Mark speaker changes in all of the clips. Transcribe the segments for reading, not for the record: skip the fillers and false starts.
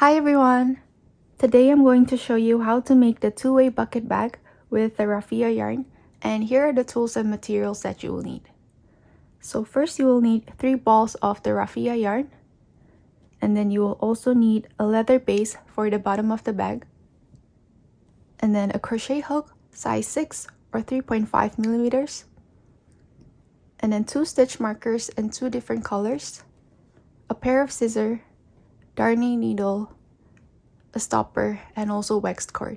Speaker 1: Hi everyone! Today I'm going to show you how to make the two-way bucket bag with the raffia yarn, and here are the tools and materials that you will need. So first you will need 3 balls of the raffia yarn, and then you will also need a leather base for the bottom of the bag, and then a crochet hook size 6 or 3.5 millimeters, and then 2 stitch markers in 2 different colors, a pair of scissors, darning needle, a stopper, and also waxed cord.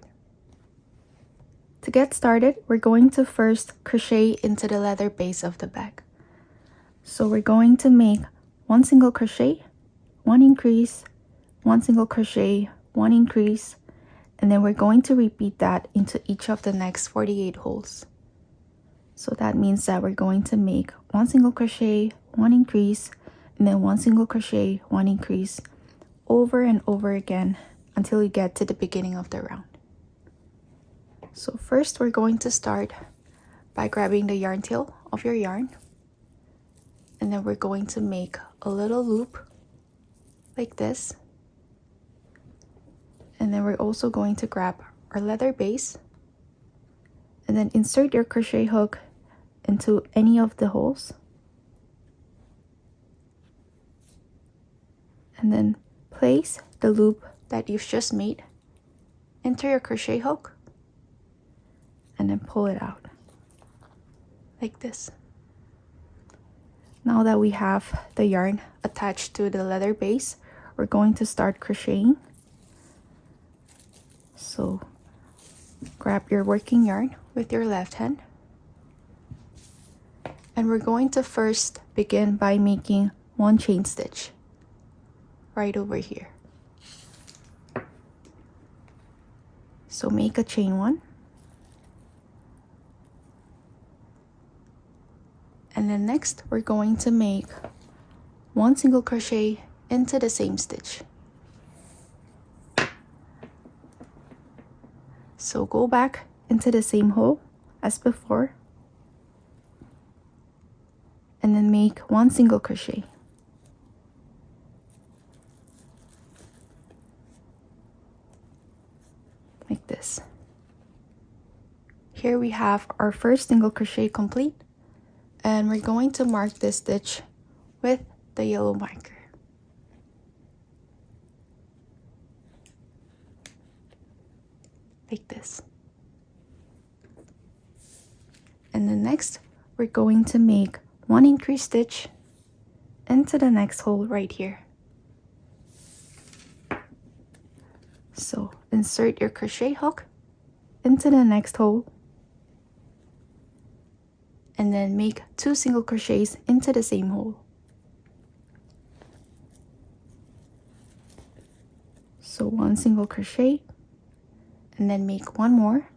Speaker 1: To get started, we're going to first crochet into the leather base of the bag. So we're going to make 1 single crochet, 1 increase, 1 single crochet, 1 increase, and then we're going to repeat that into each of the next 48 holes. So that means that we're going to make 1 single crochet, 1 increase, and then 1 single crochet, 1 increase, over and over again until you get to the beginning of the round. So first we're going to start by grabbing the yarn tail of your yarn, and then we're going to make a little loop like this, and then we're also going to grab our leather base and then insert your crochet hook into any of the holes, and then place the loop that you've just made into your crochet hook and then pull it out like this. Now that we have the yarn attached to the leather base, we're going to start crocheting. So grab your working yarn with your left hand, and we're going to first begin by making 1 chain stitch right over here. So make a chain 1, and then next we're going to make 1 single crochet into the same stitch. So go back into the same hole as before, and then make 1 single crochet. Like this. Here we have our first single crochet complete, and we're going to mark this stitch with the yellow marker. Like this. And then next we're going to make 1 increase stitch into the next hole right here. So insert your crochet hook into the next hole, and then make 2 single crochets into the same hole. So 1 single crochet, and then make 1 more,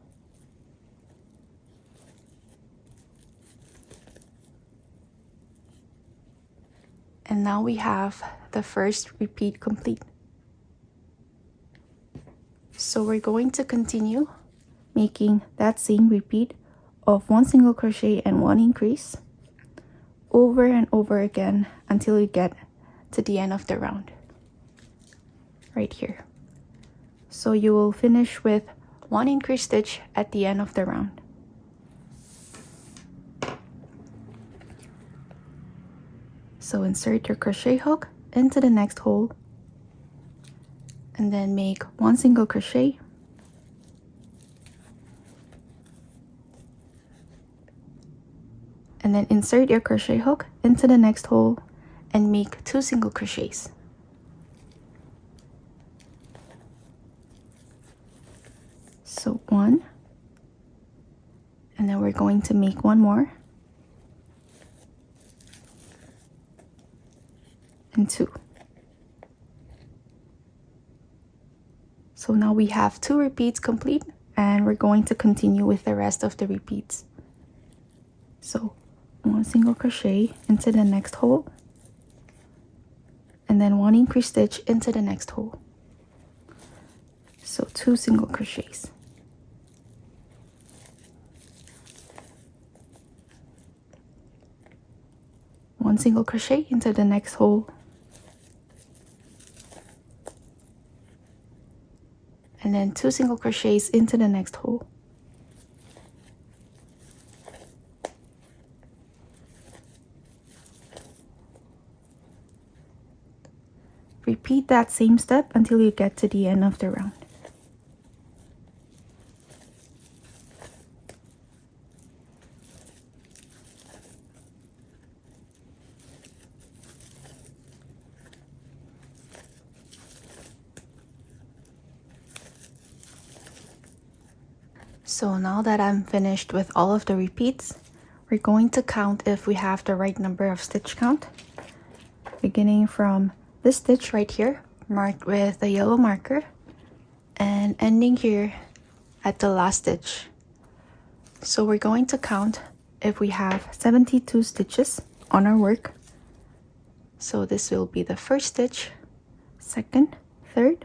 Speaker 1: and now we have the first repeat complete. So we're going to continue making that same repeat of 1 single crochet and 1 increase over and over again until you get to the end of the round right here. So you will finish with 1 increase stitch at the end of the round. So insert your crochet hook into the next hole, and then make 1 single crochet, and then insert your crochet hook into the next hole and make 2 single crochets. So 1, and then we're going to make 1 more, and 2. So now we have 2 repeats complete, and we're going to continue with the rest of the repeats. So 1 single crochet into the next hole, and then 1 increase stitch into the next hole. So 2 single crochets. One single crochet into the next hole, and then 2 single crochets into the next hole. Repeat that same step until you get to the end of the round. So now that I'm finished with all of the repeats, we're going to count if we have the right number of stitch count, beginning from this stitch right here, marked with a yellow marker, and ending here at the last stitch. So we're going to count if we have 72 stitches on our work. So this will be the first stitch, second, third,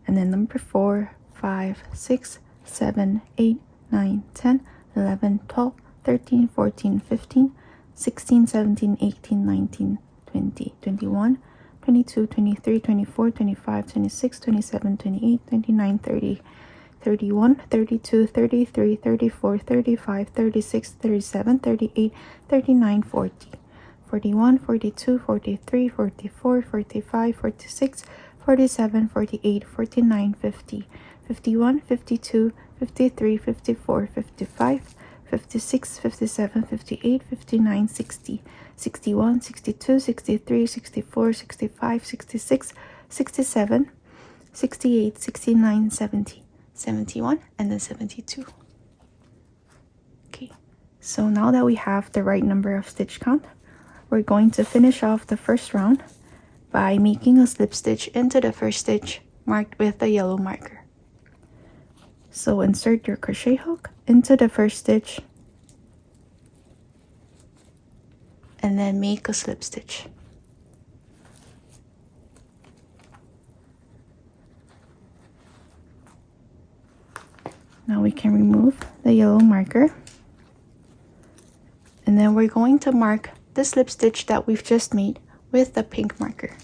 Speaker 1: and then number 4, 5, 6, 7, 8, 9, 10, 11, 12, 13, 14, 15, 16, 17, 18, 19, 20, 21, 22, 23, 24, 25, 26, 27, 28, 29, 30, 31, 32, 33, 34, 35, 36, 37, 38, 39, 40, 41, 42, 43, 44, 45, 46, 47, 48, 49, 50, 51, 52, 53, 54, 55, 56, 57, 58, 59, 60, 61, 62, 63, 64, 65, 66, 67, 68, 69, 70, 71, and then 72. Okay, so now that we have the right number of stitch count, we're going to finish off the first round by making a slip stitch into the first stitch marked with the yellow marker. So insert your crochet hook into the first stitch and then make a slip stitch. Now we can remove the yellow marker, and then we're going to mark the slip stitch that we've just made with the pink marker.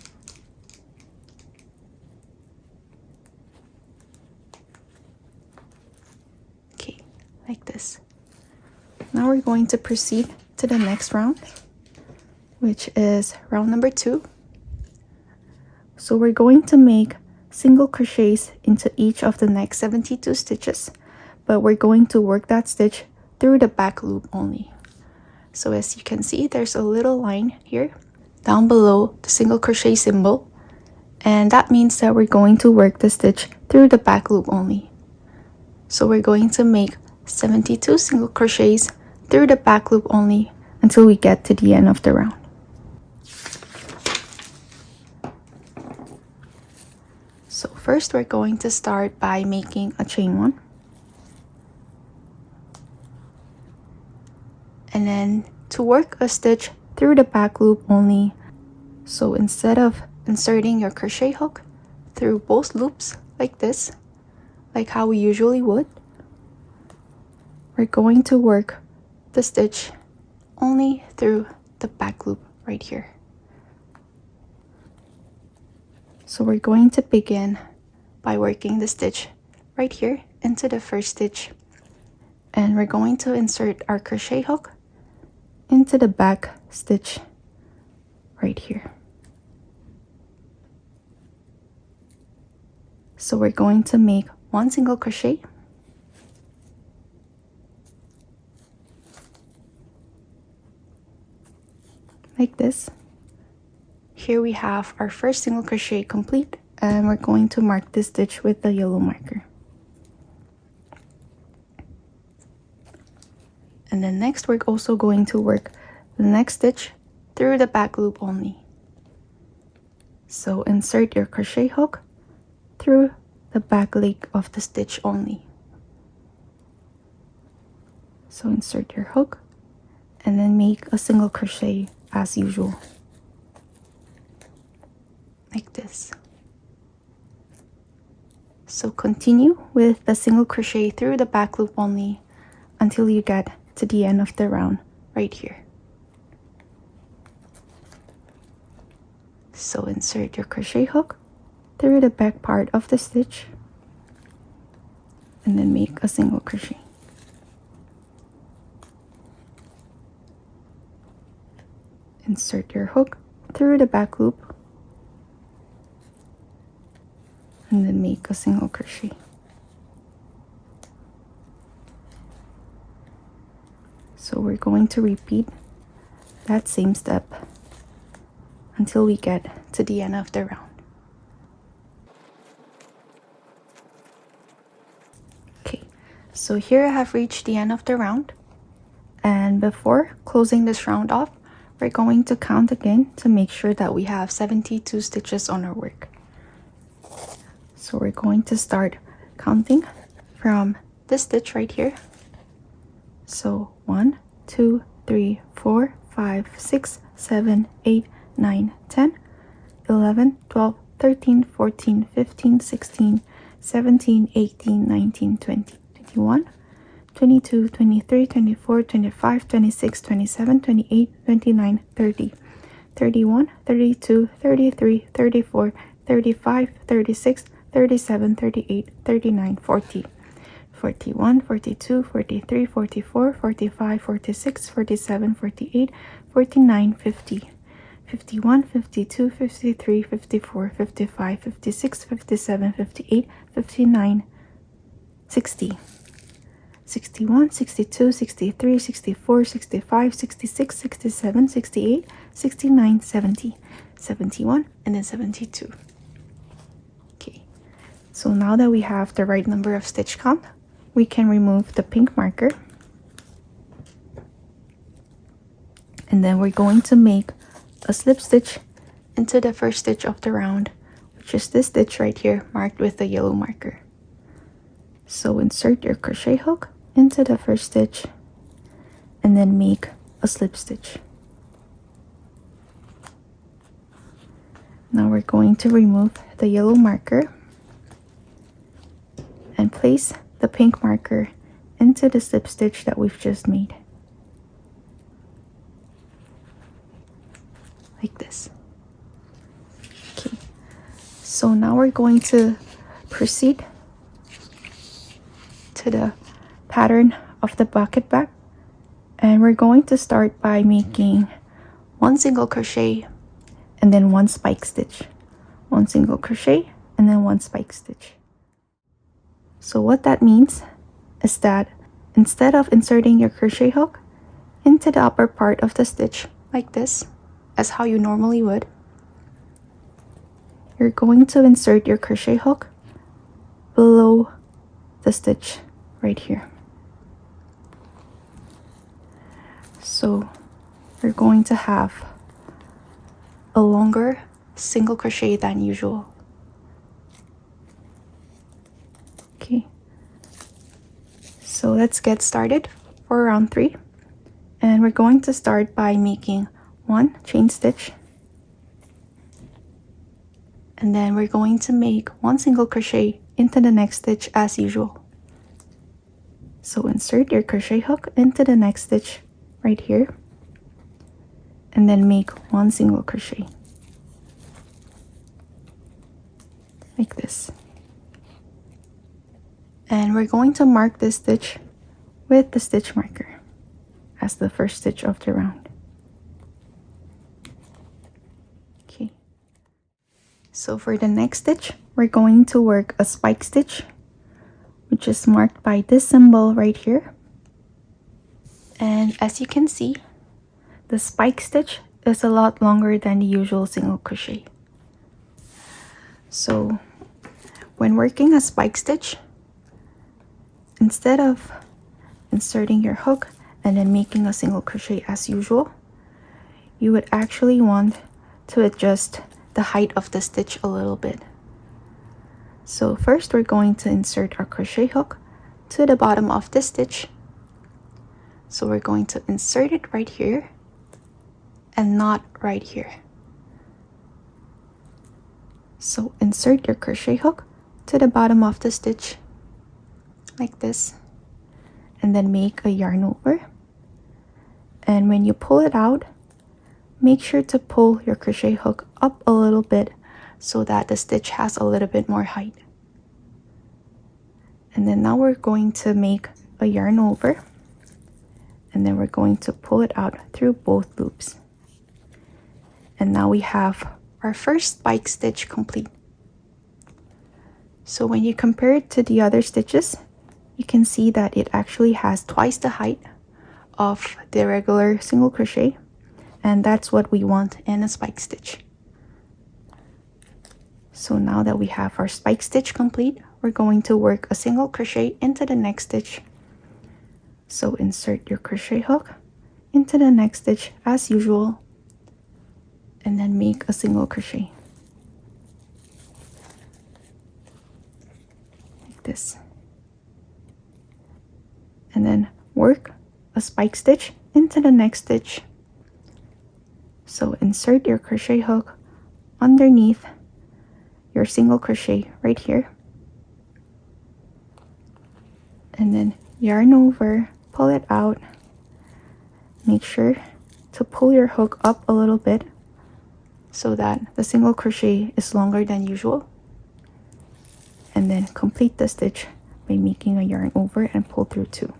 Speaker 1: Okay, like this. Now we're going to proceed to the next round, which is round number 2. So we're going to make single crochets into each of the next 72 stitches, but we're going to work that stitch through the back loop only. So as you can see, there's a little line here down below the single crochet symbol, and that means that we're going to work the stitch through the back loop only. So we're going to make 72 single crochets through the back loop only until we get to the end of the round. So first we're going to start by making a chain 1. And then to work a stitch through the back loop only, so instead of inserting your crochet hook through both loops like this, like how we usually would, we're going to work the stitch only through the back loop right here. So we're going to begin by working the stitch right here into the first stitch, and we're going to insert our crochet hook into the back stitch right here. So we're going to make 1 single crochet, like this. Here we have our first single crochet complete, and we're going to mark this stitch with the yellow marker. And then next we're also going to work the next stitch through the back loop only. So insert your crochet hook through the back leg of the stitch only. So insert your hook and then make a single crochet as usual, like this. So continue with the single crochet through the back loop only until you get to the end of the round right here. So insert your crochet hook through the back part of the stitch and then make a single crochet. Insert your hook through the back loop and then make a single crochet. So we're going to repeat that same step until we get to the end of the round. Okay, so here I have reached the end of the round, and before closing this round off, we're going to count again to make sure that we have 72 stitches on our work. So we're going to start counting from this stitch right here. So 1, 2, 3, 4, 5, 6, 7, 8, 9, 10, 11, 12, 13, 14, 15, 16, 17, 18, 19, 20, 21, 22, 23, 24, 25, 26, 27, 28, 29, 30, 31, 32, 33, 34, 35, 36, 37, 38, 39, 40, 41, 42, 43, 44, 45, 46, 47, 48, 49, 50, 51, 52, 53, 54, 55, 56, 57, 58, 59, 60. 61, 62, 63, 64, 65, 66, 67, 68, 69, 70, 71, and then 72. Okay, so now that we have the right number of stitch count, we can remove the pink marker. And then we're going to make a slip stitch into the first stitch of the round, which is this stitch right here marked with the yellow marker. So insert your crochet hook into the first stitch and then make a slip stitch. Now we're going to remove the yellow marker and place the pink marker into the slip stitch that we've just made. Like this. Okay, so now we're going to proceed to the pattern of the bucket bag, and we're going to start by making one single crochet and then one spike stitch, one single crochet and then one spike stitch. So what that means is that instead of inserting your crochet hook into the upper part of the stitch like this, as how you normally would, you're going to insert your crochet hook below the stitch right here. So we're going to have a longer single crochet than usual. Okay, so let's get started for round 3, and we're going to start by making one chain stitch, and then we're going to make one single crochet into the next stitch as usual. So insert your crochet hook into the next stitch right here and then make one single crochet like this. And we're going to mark this stitch with the stitch marker as the first stitch of the round. Okay, so for the next stitch, we're going to work a spike stitch, which is marked by this symbol right here. And as you can see, the spike stitch is a lot longer than the usual single crochet. So when working a spike stitch, instead of inserting your hook and then making a single crochet as usual, you would actually want to adjust the height of the stitch a little bit. So first we're going to insert our crochet hook to the bottom of this stitch. So we're going to insert it right here and not right here. So insert your crochet hook to the bottom of the stitch like this, and then make a yarn over. And when you pull it out, make sure to pull your crochet hook up a little bit so that the stitch has a little bit more height. And then now we're going to make a yarn over, and then we're going to pull it out through both loops. And now we have our first spike stitch complete. So when you compare it to the other stitches, you can see that it actually has twice the height of the regular single crochet, and that's what we want in a spike stitch. So now that we have our spike stitch complete, we're going to work a single crochet into the next stitch. So insert your crochet hook into the next stitch as usual, and then make a single crochet like this, and then work a spike stitch into the next stitch. So insert your crochet hook underneath your single crochet right here, and then yarn over, pull it out. Make sure to pull your hook up a little bit so that the single crochet is longer than usual, and then complete the stitch by making a yarn over and pull through 2.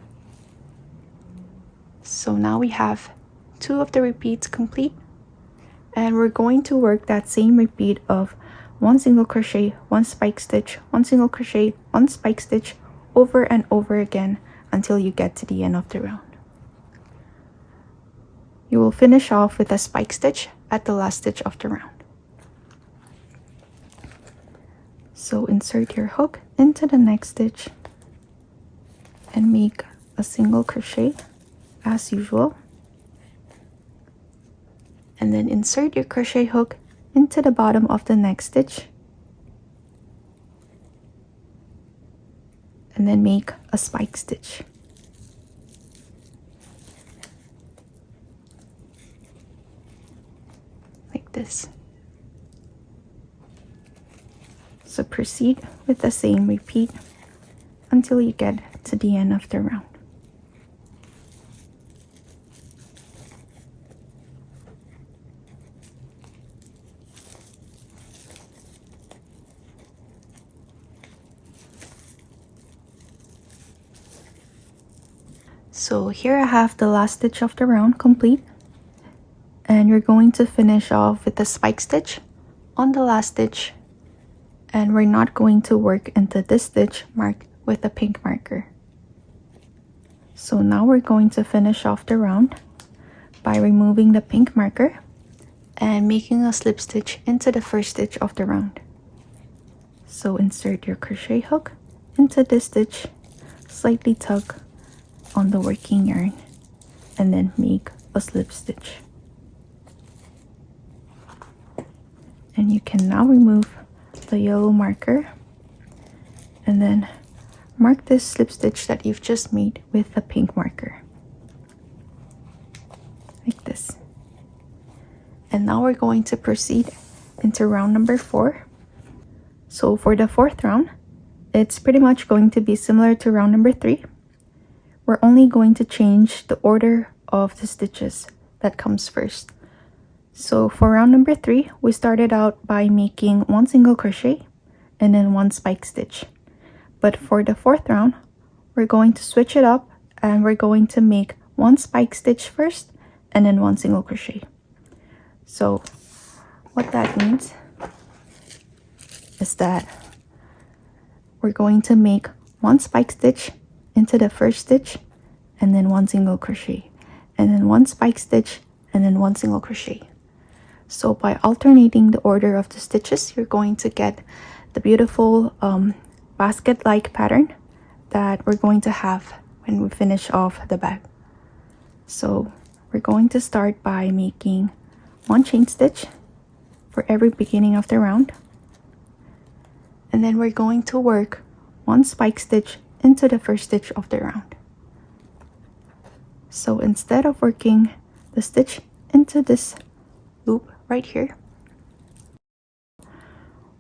Speaker 1: So now we have 2 of the repeats complete, and we're going to work that same repeat of 1 single crochet, 1 spike stitch, 1 single crochet, 1 spike stitch over and over again until you get to the end of the round. You will finish off with a spike stitch at the last stitch of the round. So insert your hook into the next stitch and make a single crochet as usual, and then insert your crochet hook into the bottom of the next stitch, and then make a spike stitch like this. So proceed with the same repeat until you get to the end of the round. So here I have the last stitch of the round complete, and you're going to finish off with a spike stitch on the last stitch, and we're not going to work into this stitch marked with a pink marker. So now we're going to finish off the round by removing the pink marker and making a slip stitch into the first stitch of the round. So insert your crochet hook into this stitch, slightly tug on the working yarn, and then make a slip stitch. And you can now remove the yellow marker and then mark this slip stitch that you've just made with the pink marker like this. And now we're going to proceed into round number 4. So for the 4th round, it's pretty much going to be similar to round number 3. We're only going to change the order of the stitches that comes first. So for round number 3, we started out by making 1 single crochet and then 1 spike stitch. But for the 4th round, we're going to switch it up, and we're going to make 1 spike stitch first and then 1 single crochet. So what that means is that we're going to make 1 spike stitch into the first stitch, and then 1 single crochet, and then 1 spike stitch, and then 1 single crochet. So by alternating the order of the stitches, you're going to get the beautiful basket-like pattern that we're going to have when we finish off the bag. So we're going to start by making 1 chain stitch for every beginning of the round, and then we're going to work 1 spike stitch into the first stitch of the round. So instead of working the stitch into this loop right here,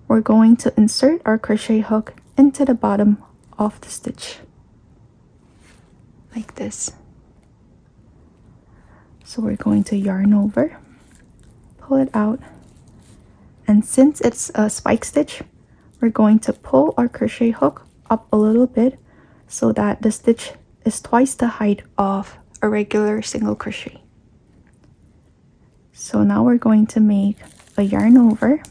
Speaker 1: we're going to insert our crochet hook into the bottom of the stitch like this. So we're going to yarn over, pull it out, and since it's a spike stitch, we're going to pull our crochet hook up a little bit so that the stitch is twice the height of a regular single crochet. So now we're going to make a yarn over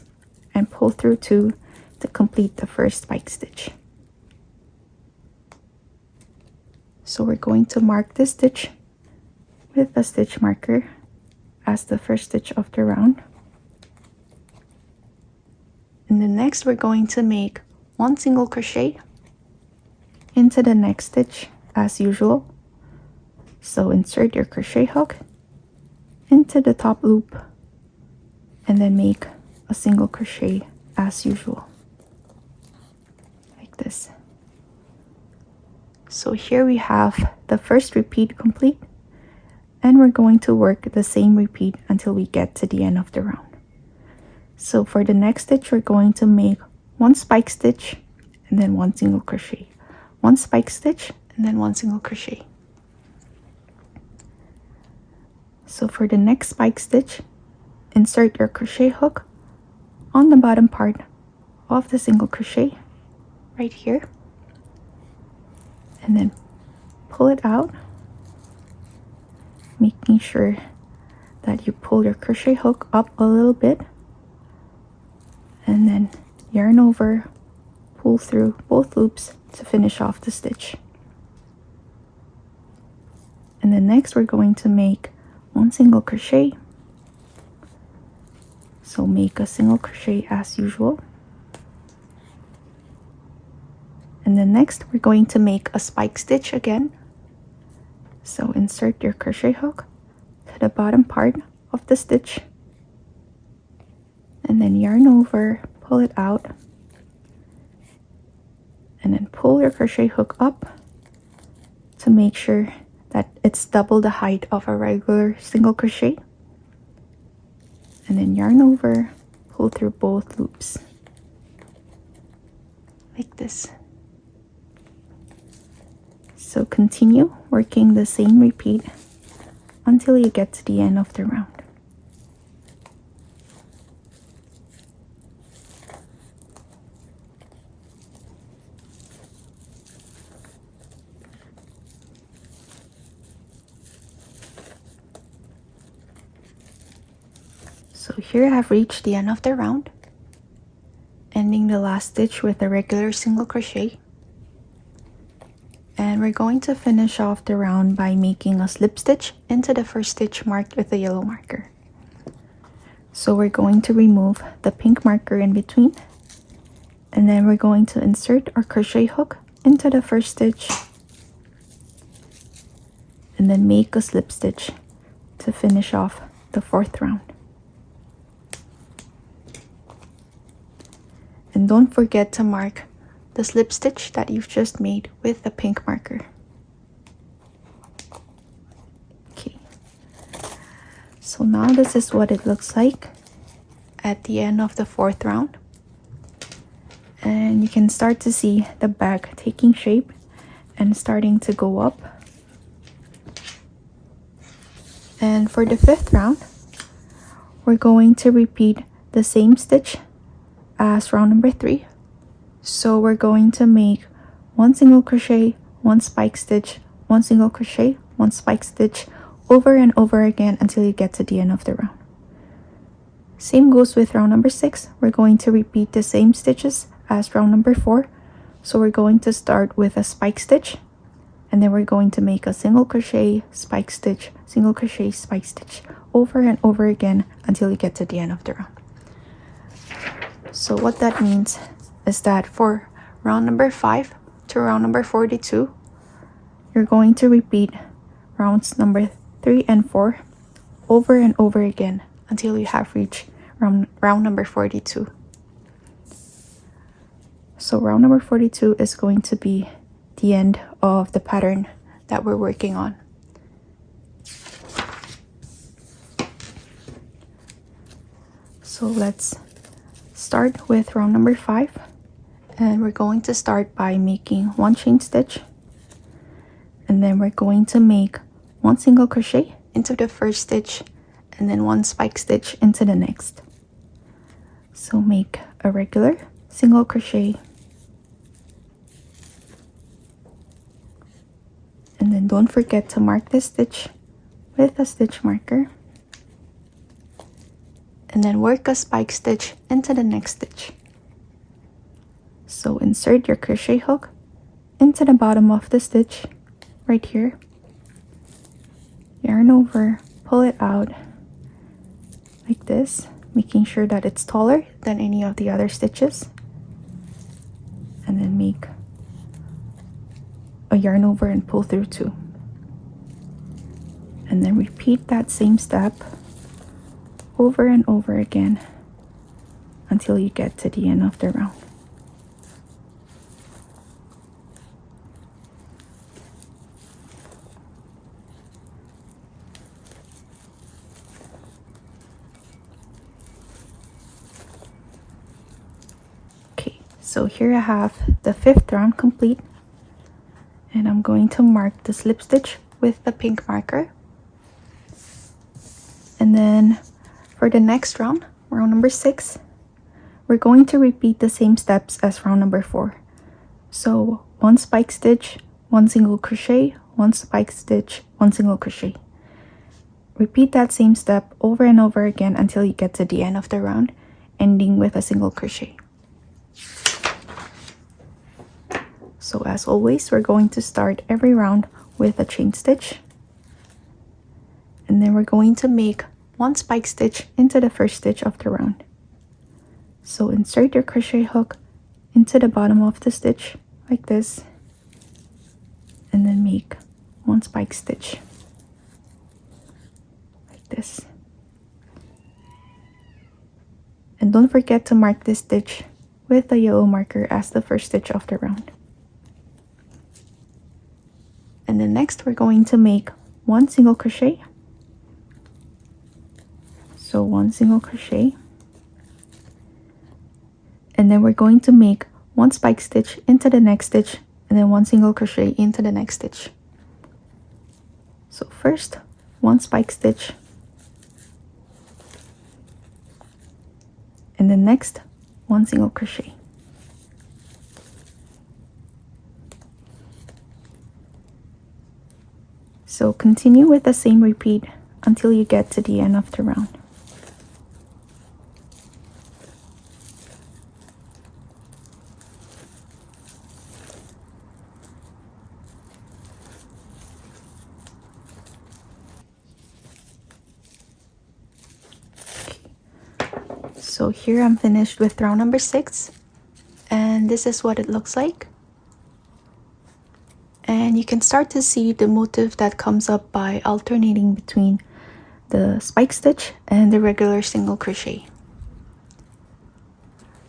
Speaker 1: and pull through 2 to complete the first spike stitch. So we're going to mark this stitch with a stitch marker as the first stitch of the round. And then next we're going to make 1 single crochet into the next stitch as usual. So insert your crochet hook into the top loop and then make a single crochet as usual, like this. So here we have the first repeat complete, and we're going to work the same repeat until we get to the end of the round. So for the next stitch, we're going to make 1 spike stitch and then 1 single crochet, 1 spike stitch and then 1 single crochet. So for the next spike stitch, insert your crochet hook on the bottom part of the single crochet right here, and then pull it out, making sure that you pull your crochet hook up a little bit, and then yarn over, pull through both loops to finish off the stitch. And then next we're going to make 1 single crochet. So make a single crochet as usual. And then next we're going to make a spike stitch again. So insert your crochet hook to the bottom part of the stitch and then yarn over, pull it out, and then pull your crochet hook up to make sure that it's double the height of a regular single crochet, and then yarn over, pull through both loops like this. So continue working the same repeat until you get to the end of the round. So here I have reached the end of the round, ending the last stitch with a regular single crochet. And we're going to finish off the round by making a slip stitch into the first stitch marked with a yellow marker. So we're going to remove the pink marker in between, and then we're going to insert our crochet hook into the first stitch and then make a slip stitch to finish off the 4th round. And don't forget to mark the slip stitch that you've just made with the pink marker. Okay, so now this is what it looks like at the end of the 4th round. And you can start to see the bag taking shape and starting to go up. And for the 5th round, we're going to repeat the same stitch as round number 3. So we're going to make 1 single crochet, 1 spike stitch, 1 single crochet, 1 spike stitch over and over again until you get to the end of the round. Same goes with round number 6. We're going to repeat the same stitches as round number 4. So we're going to start with a spike stitch, and then we're going to make a single crochet, spike stitch, single crochet, spike stitch over and over again until you get to the end of the round. So what that means is that for round number 5 to round number 42, you're going to repeat rounds number 3 and 4 over and over again until you have reached round number 42. So round number 42 is going to be the end of the pattern that we're working on. So let's start with round number 5, and we're going to start by making 1 chain stitch, and then we're going to make 1 single crochet into the first stitch and then 1 spike stitch into the next. So make a regular single crochet, don't forget to mark this stitch with a stitch marker, and then work a spike stitch into the next stitch. So insert your crochet hook into the bottom of the stitch right here, yarn over, pull it out like this, making sure that it's taller than any of the other stitches, and then make a yarn over and pull through 2, and then repeat that same step over and over again until you get to the end of the round. Okay, so here I have the 5th round complete, and I'm going to mark the slip stitch with the pink marker. And then for the next round, round number 6, we're going to repeat the same steps as round number 4. So 1 spike stitch, 1 single crochet, 1 spike stitch, 1 single crochet. Repeat that same step over and over again until you get to the end of the round, ending with a single crochet. So as always, we're going to start every round with a chain stitch, and then we're going to make 1 spike stitch into the first stitch of the round. So insert your crochet hook into the bottom of the stitch like this, and then make 1 spike stitch like this. And don't forget to mark this stitch with a yellow marker as the first stitch of the round. And then next we're going to make 1 single crochet. So 1 single crochet, and then we're going to make 1 spike stitch into the next stitch, and then 1 single crochet into the next stitch. So first 1 spike stitch, and then next 1 single crochet. So continue with the same repeat until you get to the end of the round. So here I'm finished with round number 6, and this is what it looks like. And you can start to see the motif that comes up by alternating between the spike stitch and the regular single crochet.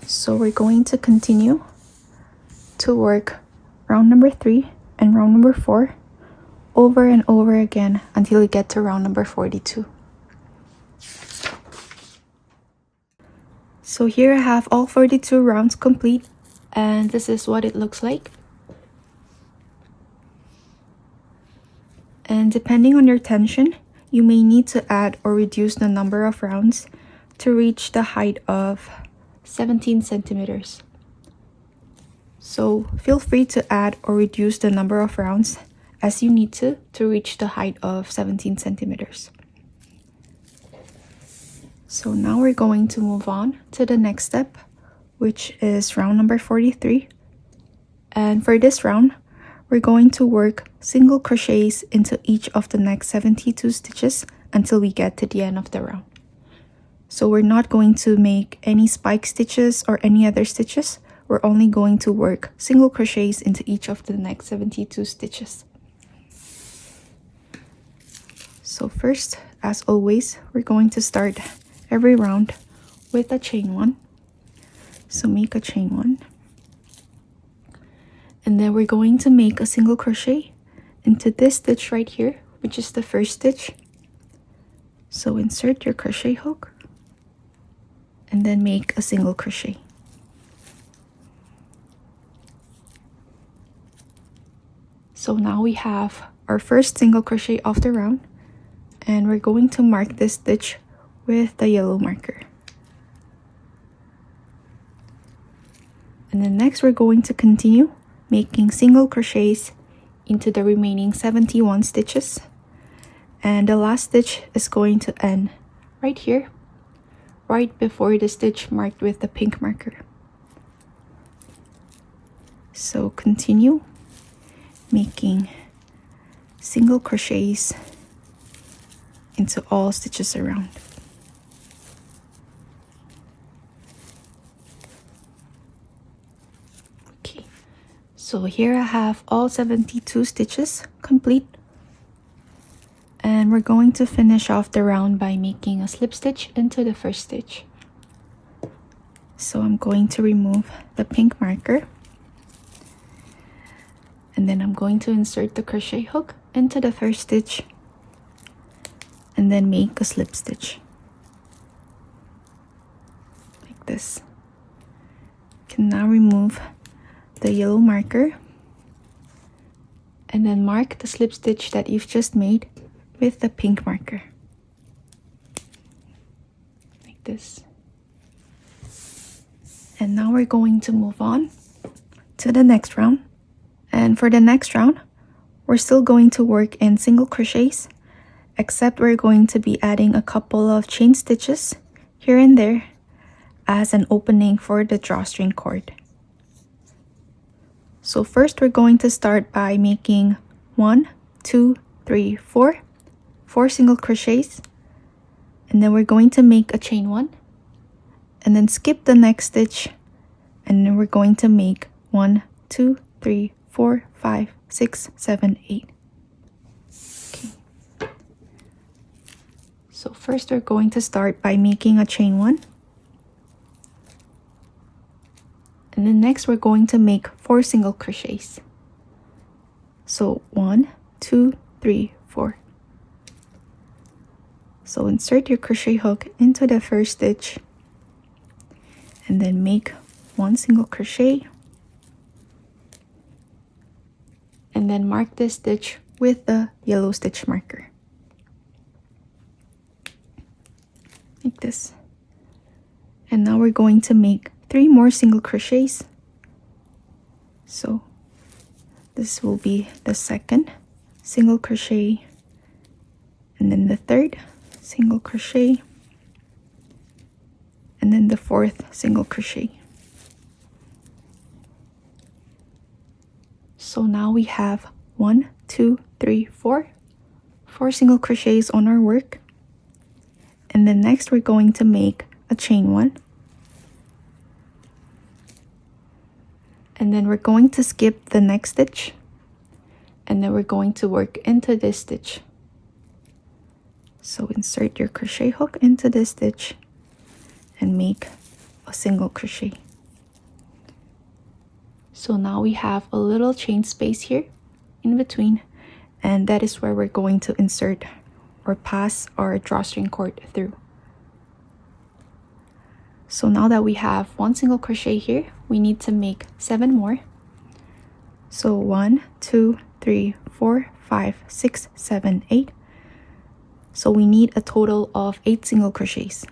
Speaker 1: So we're going to continue to work round number 3 and round number 4 over and over again until you get to round number 42. So here I have all 42 rounds complete, and this is what it looks like. And depending on your tension, you may need to add or reduce the number of rounds to reach the height of 17 centimeters. So feel free to add or reduce the number of rounds as you need to reach the height of 17 centimeters. So now we're going to move on to the next step, which is round number 43. And for this round, we're going to work single crochets into each of the next 72 stitches until we get to the end of the round. So we're not going to make any spike stitches or any other stitches. We're only going to work single crochets into each of the next 72 stitches. So first, as always, we're going to start every round with a chain 1. So make a chain 1. And then we're going to make a single crochet into this stitch right here, which is the first stitch. So insert your crochet hook and then make a single crochet. So now we have our first single crochet of the round, and we're going to mark this stitch with the yellow marker. And then next we're going to continue making single crochets into the remaining 71 stitches, and the last stitch is going to end right here, right before the stitch marked with the pink marker. So continue making single crochets into all stitches around. Okay, so here I have all 72 stitches complete, and we're going to finish off the round by making a slip stitch into the first stitch. So I'm going to remove the pink marker, and then I'm going to insert the crochet hook into the first stitch and then make a slip stitch like this. You can now remove the yellow marker and then mark the slip stitch that you've just made with the pink marker like this. And now we're going to move on to the next round. And for the next round, we're still going to work in single crochets, except we're going to be adding a couple of chain stitches here and there as an opening for the drawstring cord. So first we're going to start by making 1, 2, 3, 4 single crochets, and then we're going to make a chain 1 and then skip the next stitch, and then we're going to make 1, 2, 3, 4, 5, 6, 7, 8. Okay. So first we're going to start by making a chain 1. And then next we're going to make 4 single crochets. So 1, 2, 3, 4. So insert your crochet hook into the first stitch and then make 1 single crochet. And then mark this stitch with the yellow stitch marker like this. And now we're going to make 3 more single crochets. So this will be the second single crochet, and then the third single crochet, and then the fourth single crochet. So now we have 1, 2, 3, 4 single crochets on our work. And then next we're going to make a chain 1. And then we're going to skip the next stitch. And then we're going to work into this stitch. So insert your crochet hook into this stitch and make a single crochet. So now we have a little chain space here in between, and that is where we're going to insert or pass our drawstring cord through. So now that we have 1 single crochet here, we need to make 7 more. So 1, 2, 3, 4, 5, 6, 7, 8. So we need a total of 8 single crochets.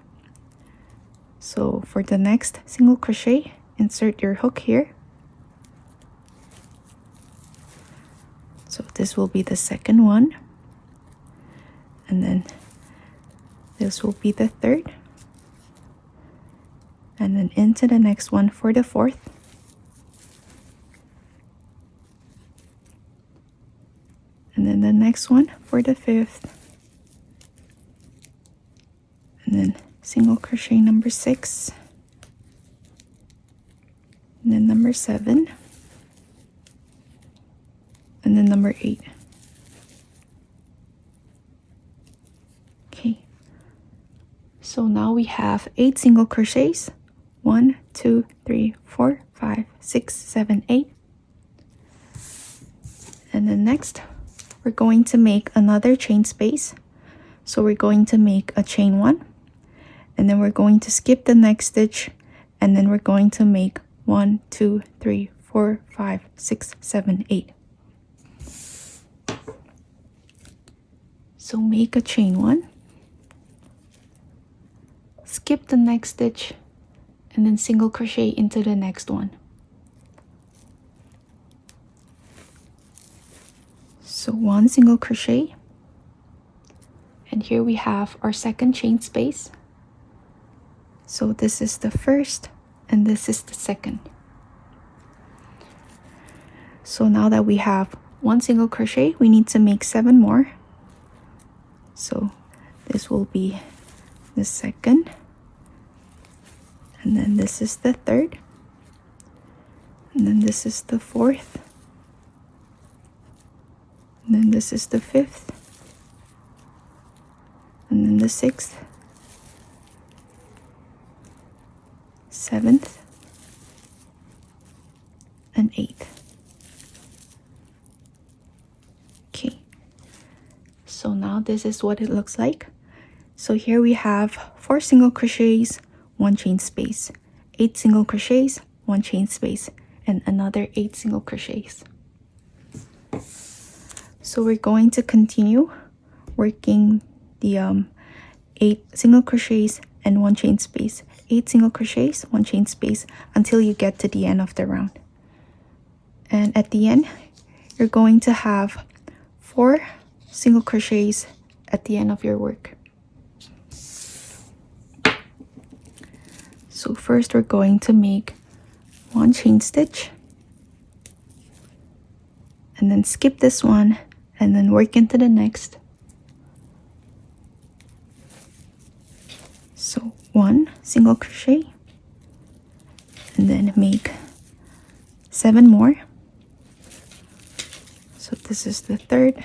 Speaker 1: So for the next single crochet, insert your hook here. So this will be the second one, and then this will be the third, and then into the next one for the fourth, and then the next one for the fifth, and then single crochet number 6, and then number 7, and then number 8. Okay, so now we have 8 single crochets. 1, 2, 3, 4, 5, 6, 7, 8. And then next we're going to make another chain space. So we're going to make a chain 1, and then we're going to skip the next stitch, and then we're going to make 1, 2, 3, 4, 5, 6, 7, 8. So make a chain 1, skip the next stitch, and then single crochet into the next one. So 1 single crochet, and here we have our second chain space. So this is the first and this is the second. So now that we have 1 single crochet, we need to make 7 more. So this will be the second, and then this is the third, and then this is the fourth, and then this is the fifth, and then the sixth, seventh, and eighth. Okay, so now this is what it looks like. So here we have 4 single crochets, 1 chain space, 8 single crochets, 1 chain space, and another 8 single crochets. So we're going to continue working the 8 single crochets and 1 chain space, 8 single crochets, 1 chain space, until you get to the end of the round. And at the end, you're going to have 4 single crochets at the end of your work. So first we're going to make 1 chain stitch, and then skip this one and then work into the next. So 1 single crochet, and then make 7 more. So this is the third,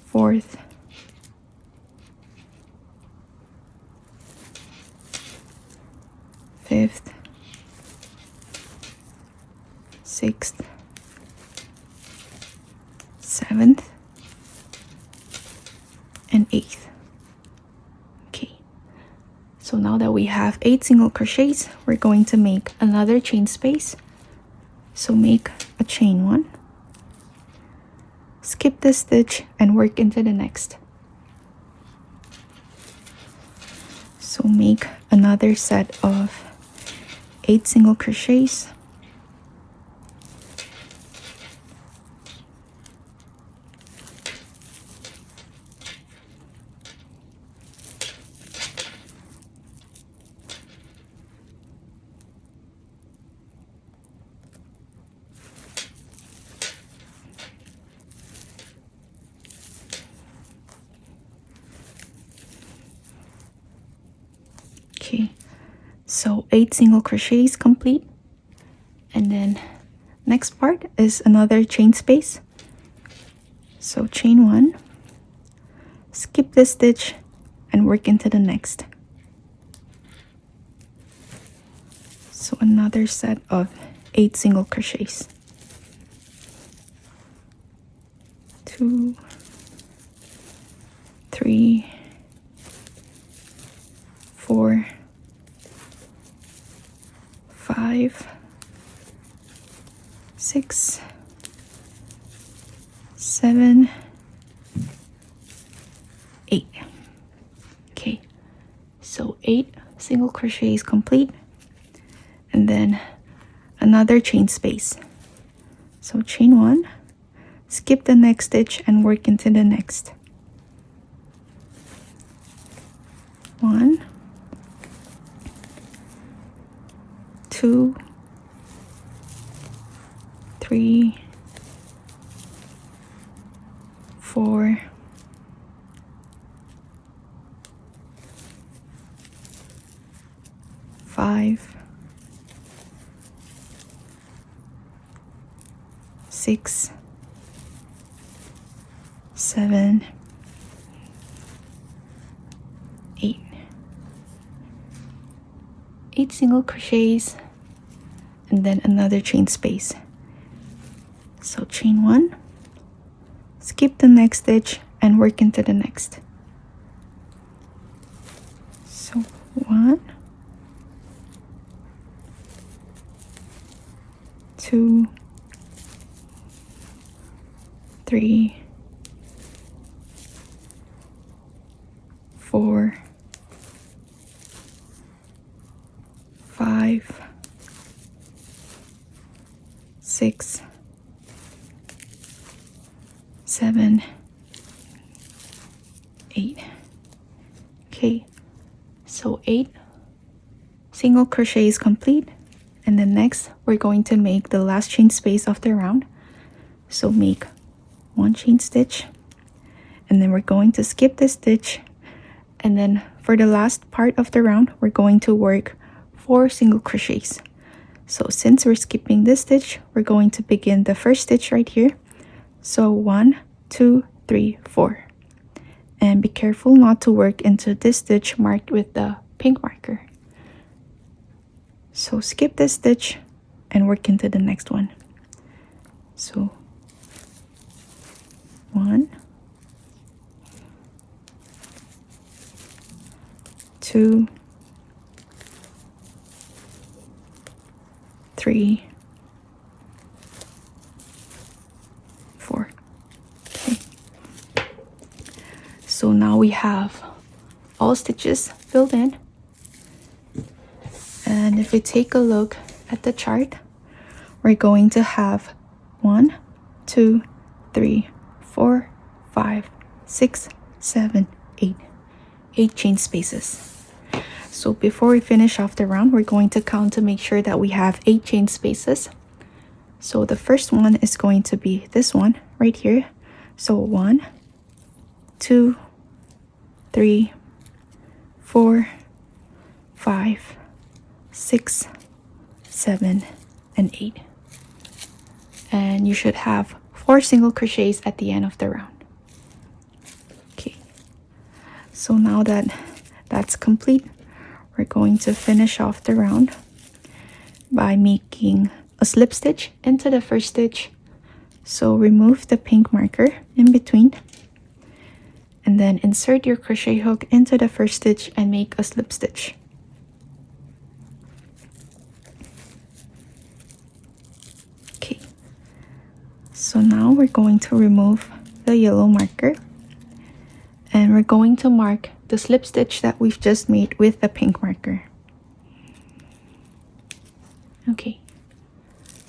Speaker 1: fourth, fifth, sixth, seventh, and eighth. Okay, so now that we have 8 single crochets, we're going to make another chain space. So make a chain 1, skip this stitch and work into the next. So make another set of 8 single crochets, okay, so 8 single crochets complete, and then next part is another chain space. So chain 1, skip this stitch and work into the next. So another set of 8 single crochets, 2, 3, 4, 5, 6, 7, 8. Okay, so 8 single crochets complete, and then another chain space. So chain 1, skip the next stitch and work into the next. 1, 2, 3, 4, 5, 6, 7, 8. 8 single crochets, and then another chain space. So chain 1, skip the next stitch and work into the next. So 1, 2, 3, 4, 5, 6, 7, 8. Okay, so 8 single crochets complete, and then next we're going to make the last chain space of the round. So make 1 chain stitch, and then we're going to skip this stitch, and then for the last part of the round we're going to work 4 single crochets. So since we're skipping this stitch, we're going to begin the first stitch right here. So 1, 2, 3, 4, and be careful not to work into this stitch marked with the pink marker. So skip this stitch and work into the next one. So 1, 2, 3, 4. Okay. So now we have all stitches filled in. And if we take a look at the chart, we're going to have 1, 2, 3, 4, 5, 6, 7, 8. 8 chain spaces. So before we finish off the round, we're going to count to make sure that we have 8 chain spaces. So the first one is going to be this one right here. So 1, 2, 3, 4, 5, 6, 7, and 8. And you should have 4 single crochets at the end of the round. Okay, so now that that's complete, we're going to finish off the round by making a slip stitch into the first stitch. So remove the pink marker in between, and then insert your crochet hook into the first stitch and make a slip stitch. Okay, so now we're going to remove the yellow marker, and we're going to mark the slip stitch that we've just made with the pink marker. Okay,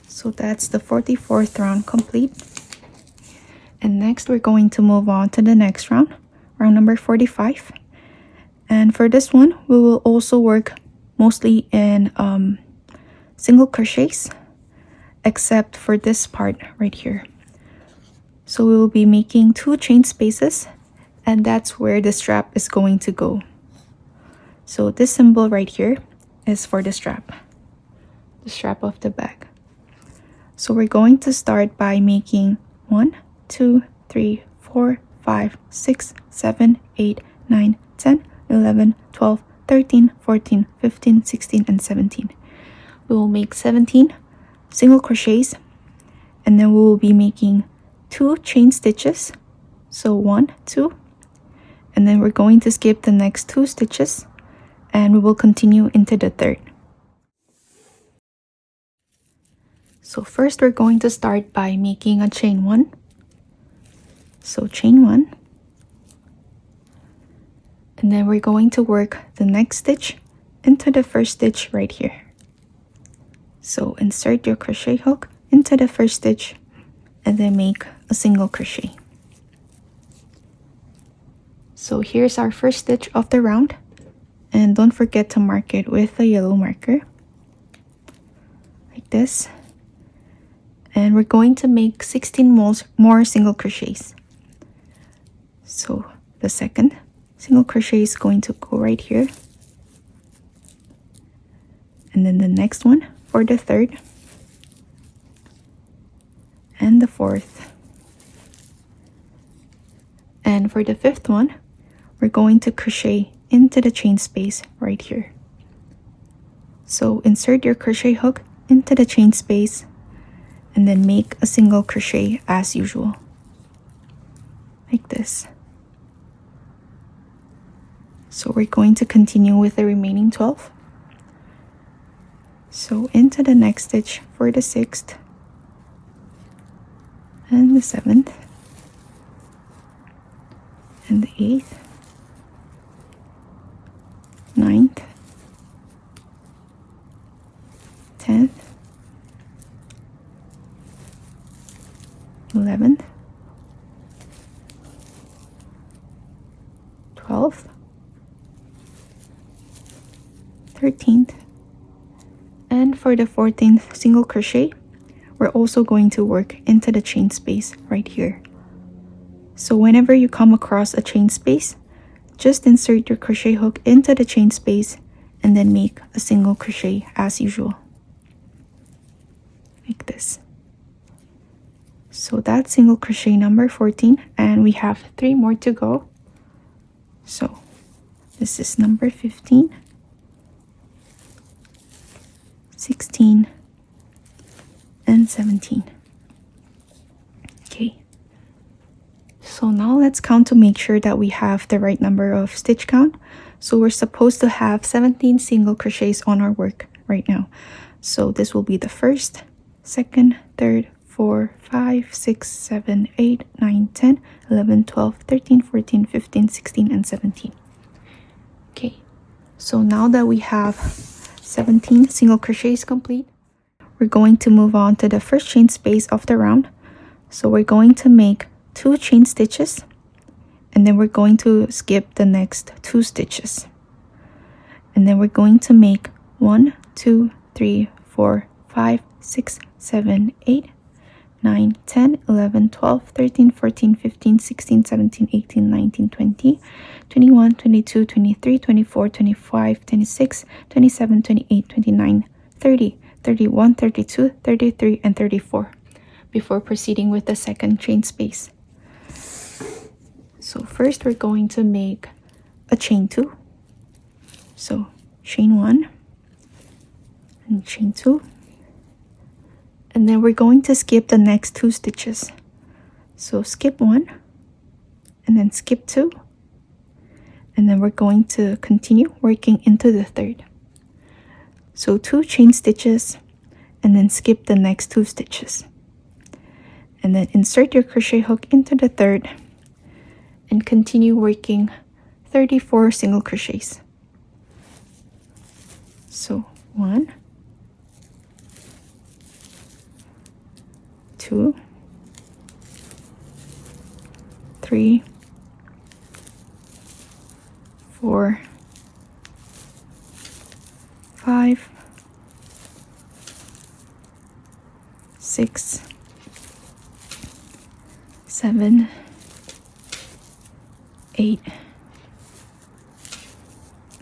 Speaker 1: so that's the 44th round complete. And next we're going to move on to the next round, round number 45. And for this one, we will also work mostly in single crochets, except for this part right here. So we will be making 2 chain spaces, and that's where the strap is going to go. So this symbol right here is for the strap of the bag. So we're going to start by making 1, 2, 3, 4, 5, 6, 7, 8, 9, 10, 11, 12, 13, 14, 15, 16, and 17. We will make 17 single crochets, and then we will be making 2 chain stitches. So 1, 2, and then we're going to skip the next 2 stitches, and we will continue into the third. So first we're going to start by making a chain 1. So chain 1, and then we're going to work the next stitch into the first stitch right here. So insert your crochet hook into the first stitch and then make a single crochet. So here's our first stitch of the round, and don't forget to mark it with a yellow marker like this. And we're going to make 16 more single crochets. So the second single crochet is going to go right here, and then the next one for the third and the fourth. And for the fifth one, we're going to crochet into the chain space right here. So insert your crochet hook into the chain space and then make a single crochet as usual, like this. So we're going to continue with the remaining 12. So into the next stitch for the 6th and the 7th and the 8th, 9th, 10th, 11th, 13th. And for the 14th single crochet, we're also going to work into the chain space right here. So whenever you come across a chain space, just insert your crochet hook into the chain space and then make a single crochet as usual. Like this. So that's single crochet number 14, and we have 3 more to go. So this is number 15, 16, and 17. Okay. So now let's count to make sure that we have the right number of stitch count. So we're supposed to have 17 single crochets on our work right now. So this will be the first, second, third, 4, 5, 6, 7, 8, 9, 10, 11, 12, 13, 14, 15, 16, and 17. Okay, so now that we have 17 single crochets complete, we're going to move on to the first chain space of the round. So we're going to make 2 chain stitches, and then we're going to skip the next 2 stitches. And then we're going to make 1, 2, 3, 4, 5, 6, 7, 8, 9, 10, 11, 12, 13, 14, 15, 16, 17, 18, 19, 20, 21, 22, 23, 24, 25, 26, 27, 28, 29, 30, 31, 32, 33, and 34 before proceeding with the second chain space. So first we're going to make a chain 2. So chain 1 and chain 2. And then we're going to skip the next 2 stitches. So skip 1 and then skip 2. And then we're going to continue working into the third. So 2 chain stitches and then skip the next 2 stitches. And then insert your crochet hook into the third and continue working 34 single crochets. So 1, 2, 3, 4, 5, 6, 7, 8,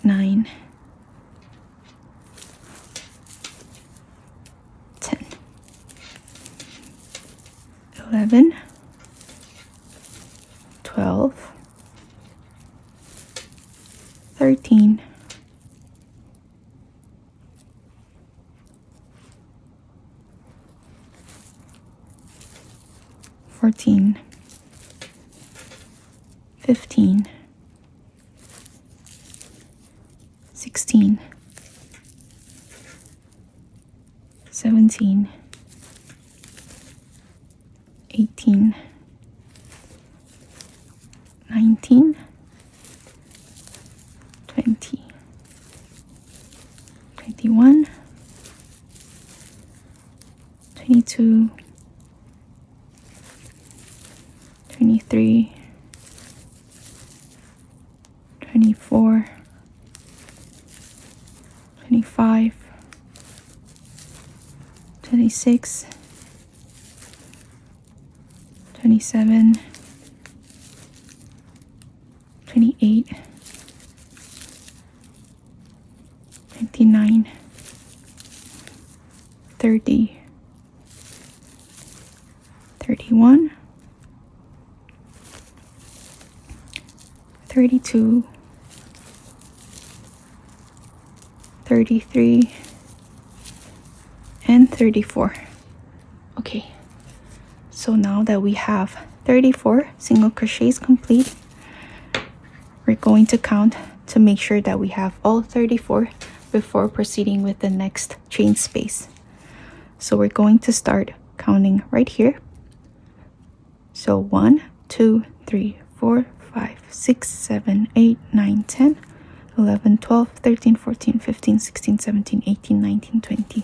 Speaker 1: 9, 10, 11, 12, 13, 14, 15, 16, 17, 18, 19, 20, 21, 22, 23, 24, 25, 26, 27, 28, 29, 30, 31, 32, 33, and 34. Okay, so now that we have 34 single crochets complete, we're going to count to make sure that we have all 34 before proceeding with the next chain space. So we're going to start counting right here. So 1, 2, 3, 4, 5, 6, 7, 8, 9, 10, 11, 12, 13, 14, 15, 16, 17, 18, 19, 20,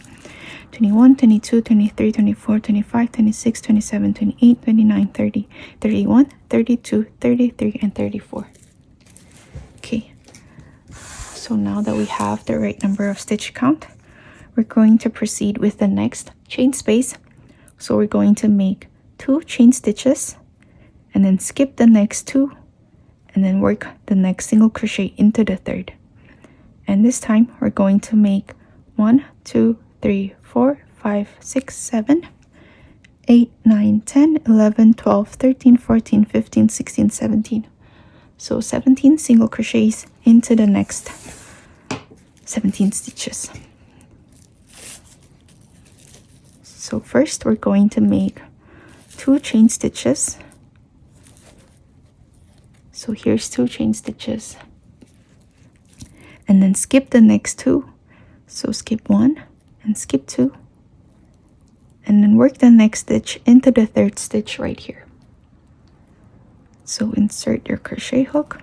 Speaker 1: 21, 22, 23, 24, 25, 26, 27, 28, 29, 30, 31, 32, 33, and 34. Okay, so So now that we have the right number of stitch count, we're going to proceed with the next chain space. So we're going to make 2 chain stitches and then skip the next 2 and then work the next single crochet into the third. And this time we're going to make 1, 2, 3, 4, 5, 6, 7, 8, 9, 10, 11, 12, 13, 14, 15, 16, 17. So 17 single crochets into the next 17 stitches. So first we're going to make 2 chain stitches. So here's 2 chain stitches. And then skip the next 2. So skip 1 and skip 2. And then work the next stitch into the third stitch right here. So insert your crochet hook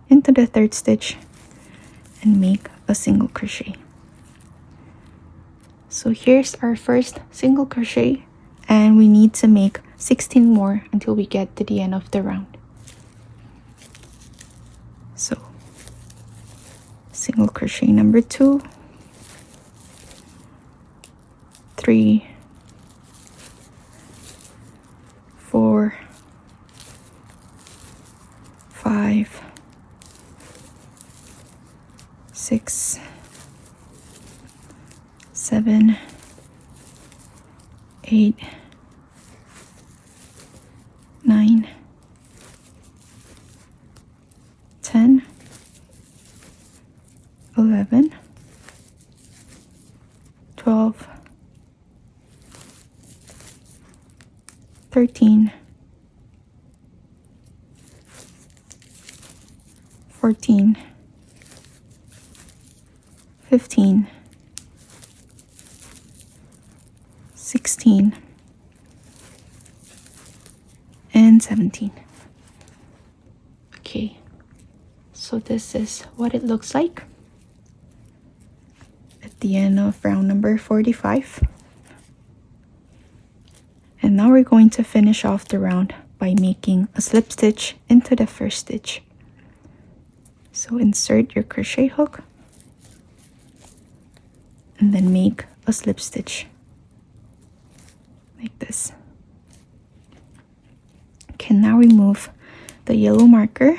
Speaker 1: into the third stitch and make a single crochet. So here's our first single crochet, and we need to make 16 more until we get to the end of the round. So single crochet number 2, 3, 4, 5, 6, 7, 8, 9, 10, 11, 12, 13, 14, 15, 16, and 17. Okay, so this is what it looks like at the end of round number 45. And now we're going to finish off the round by making a slip stitch into the first stitch. So insert your crochet hook and then make a slip stitch like this. Okay, now remove the yellow marker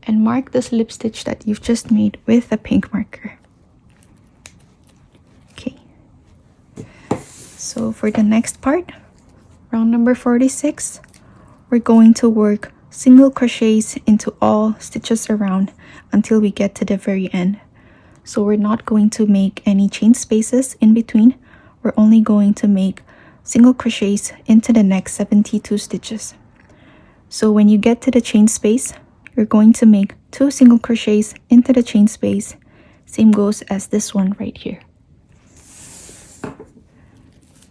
Speaker 1: and mark the slip stitch that you've just made with a pink marker. Okay, so for the next part, round number 46, we're going to work single crochets into all stitches around until we get to the very end. So we're not going to make any chain spaces in between. We're only going to make single crochets into the next 72 stitches. So when you get to the chain space, you're going to make 2 single crochets into the chain space. Same goes as this one right here.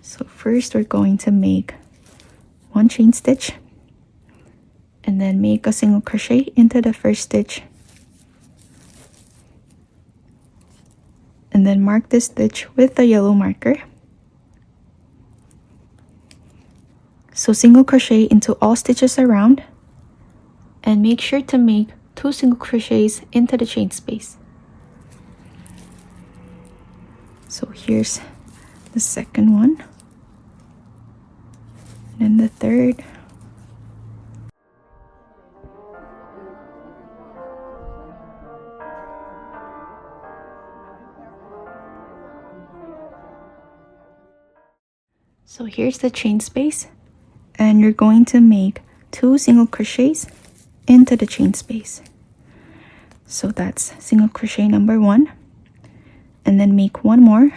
Speaker 1: So first we're going to make 1 chain stitch and then make a single crochet into the first stitch. And then mark this stitch with the yellow marker. So single crochet into all stitches around and make sure to make 2 single crochets into the chain space. So here's the second one, and then the third, so here's the chain space, and you're going to make 2 single crochets into the chain space. So that's single crochet number 1, and then make 1 more,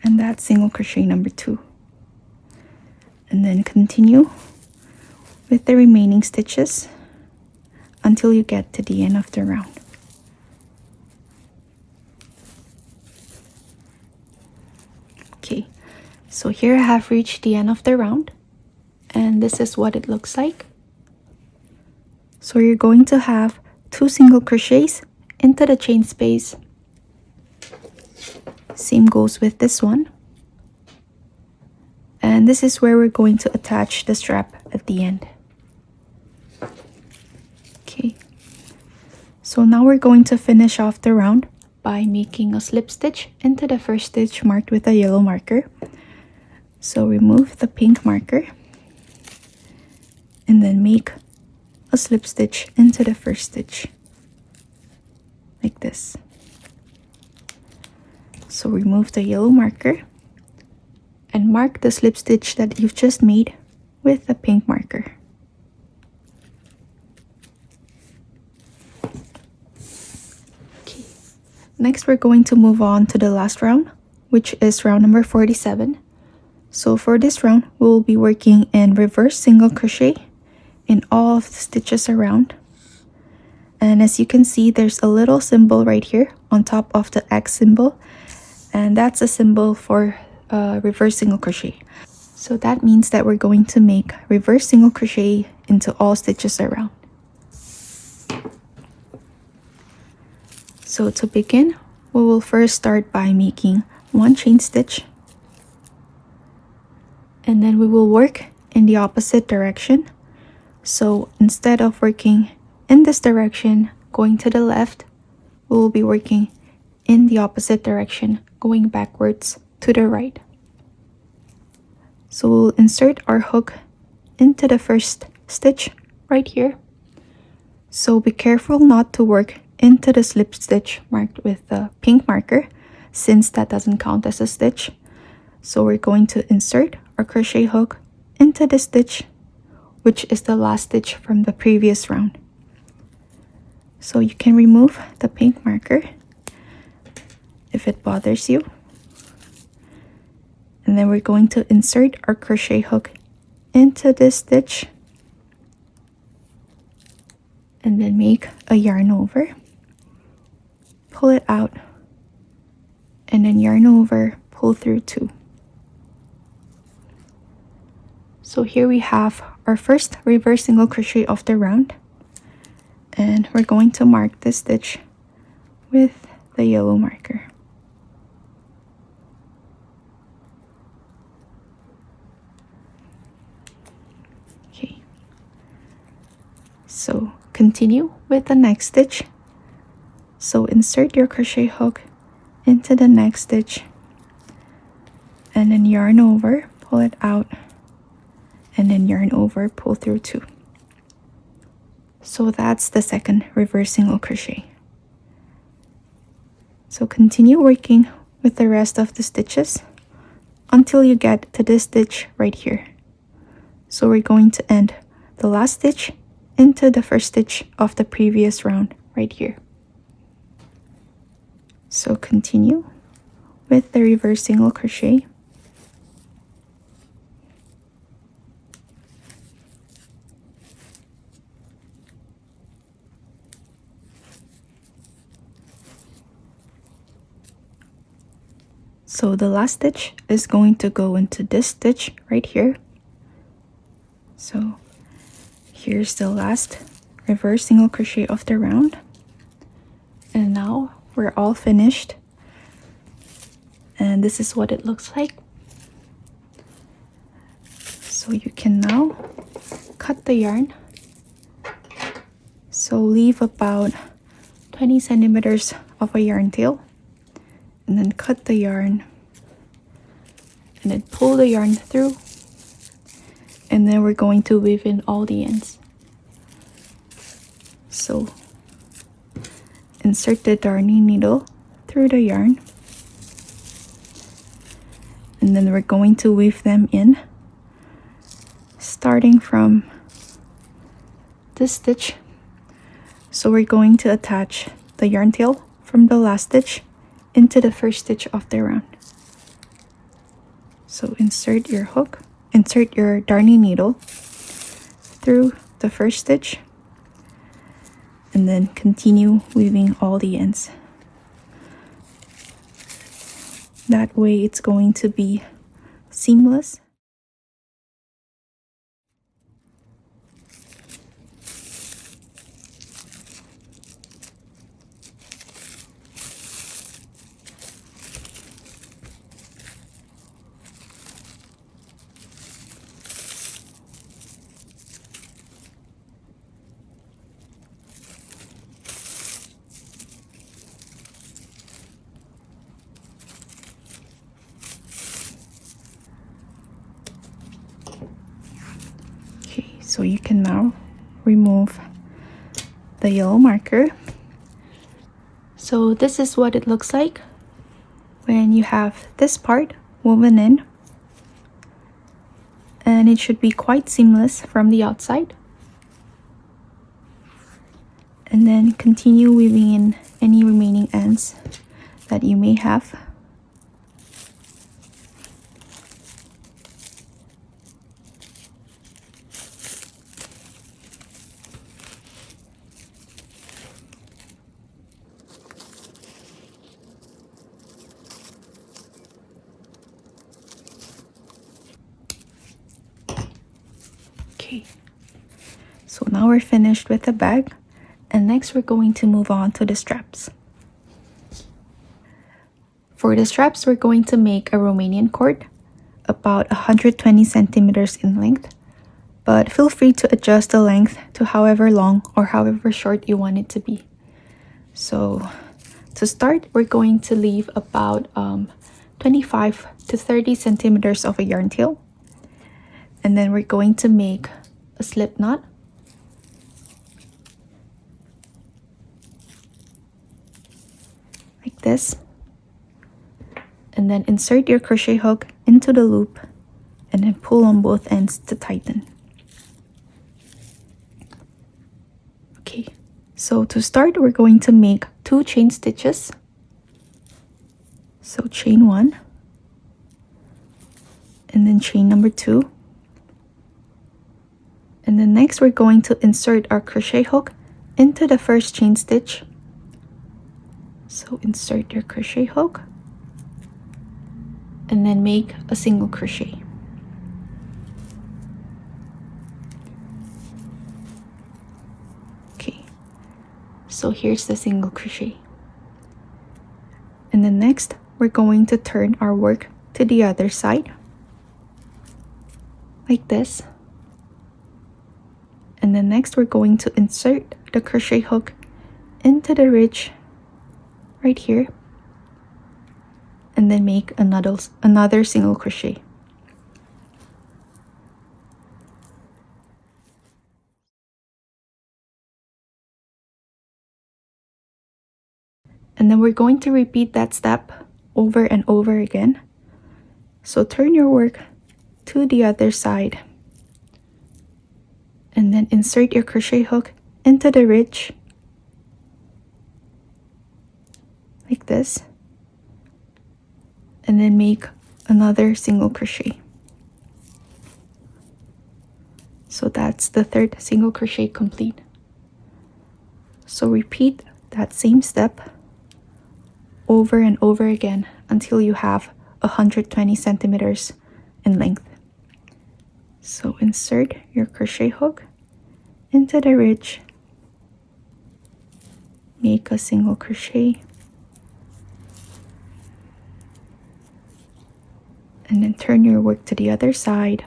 Speaker 1: and that's single crochet number 2, and then continue with the remaining stitches until you get to the end of the round. Okay, so here I have reached the end of the round, and this is what it looks like. So you're going to have 2 single crochets into the chain space. Same goes with this one. And this is where we're going to attach the strap at the end. Okay, so So now we're going to finish off the round by making a slip stitch into the first stitch marked with a yellow marker. So remove the pink marker and then make a slip stitch into the first stitch like this. So remove the yellow marker and mark the slip stitch that you've just made with the pink marker. Okay. Next, we're going to move on to the last round, which is round number 47. So for this round, we'll be working in reverse single crochet in all of the stitches around. And as you can see, there's a little symbol right here on top of the X symbol, and that's a symbol for reverse single crochet. So that means that we're going to make reverse single crochet into all stitches around. So to begin, we will first start by making one chain stitch, and then we will work in the opposite direction. So instead of working in this direction, going to the left, we will be working in the opposite direction, going backwards to the right. So we'll insert our hook into the first stitch right here. So be careful not to work into the slip stitch marked with the pink marker, since that doesn't count as a stitch. So we're going to insert our crochet hook into the stitch, which is the last stitch from the previous round. So you can remove the pink marker if it bothers you. And then we're going to insert our crochet hook into this stitch and then make a yarn over, pull it out, and then yarn over, pull through 2. So here we have our first reverse single crochet of the round, and we're going to mark this stitch with the yellow marker. Okay, so continue with the next stitch. So insert your crochet hook into the next stitch and then yarn over, pull it out, and then yarn over, pull through 2. So that's the second reverse single crochet. So continue working with the rest of the stitches until you get to this stitch right here. So we're going to end the last stitch into the first stitch of the previous round right here. So continue with the reverse single crochet. So the last stitch is going to go into this stitch right here. So here's the last reverse single crochet of the round. And now we're all finished. And this is what it looks like. So you can now cut the yarn. So leave about 20 centimeters of a yarn tail, and then cut the yarn, and then pull the yarn through, and then we're going to weave in all the ends. So insert the darning needle through the yarn, and then we're going to weave them in, starting from this stitch. So we're going to attach the yarn tail from the last stitch into the first stitch of the round. So insert your hook, insert your darning needle through the first stitch, and then continue weaving all the ends. That way it's going to be seamless. So you can now remove the yellow marker. So this is what it looks like when you have this part woven in, and it should be quite seamless from the outside. And then continue weaving in any remaining ends that you may have. Okay, so now we're finished with the bag, and next we're going to move on to the straps. For the straps, we're going to make a Romanian cord about 120 centimeters in length, but feel free to adjust the length to however long or however short you want it to be. So to start, we're going to leave about 25 to 30 centimeters of a yarn tail, and then we're going to make a slip knot. Like this. And then insert your crochet hook into the loop and then pull on both ends to tighten. Okay, so to start, we're going to make 2 chain stitches. So chain 1 and then chain number 2. And then next we're going to insert our crochet hook into the first chain stitch. So insert your crochet hook and then make a single crochet. Okay, so here's the single crochet. And then next we're going to turn our work to the other side like this. And then next we're going to insert the crochet hook into the ridge right here and then make another single crochet. And then we're going to repeat that step over and over again. So turn your work to the other side and then insert your crochet hook into the ridge like this, and then make another single crochet. So that's the third single crochet complete. So repeat that same step over and over again until you have 120 centimeters in length. So insert your crochet hook into the ridge, make a single crochet, and then turn your work to the other side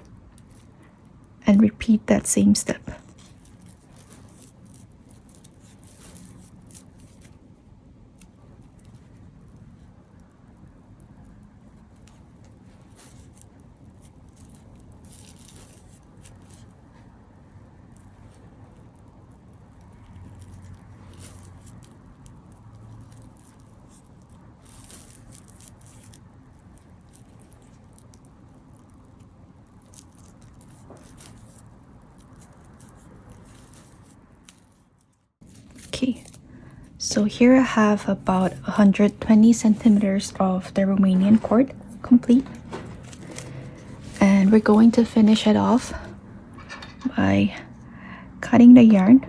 Speaker 1: and repeat that same step. Okay, so here I have about 120 centimeters of the Romanian cord complete, and we're going to finish it off by cutting the yarn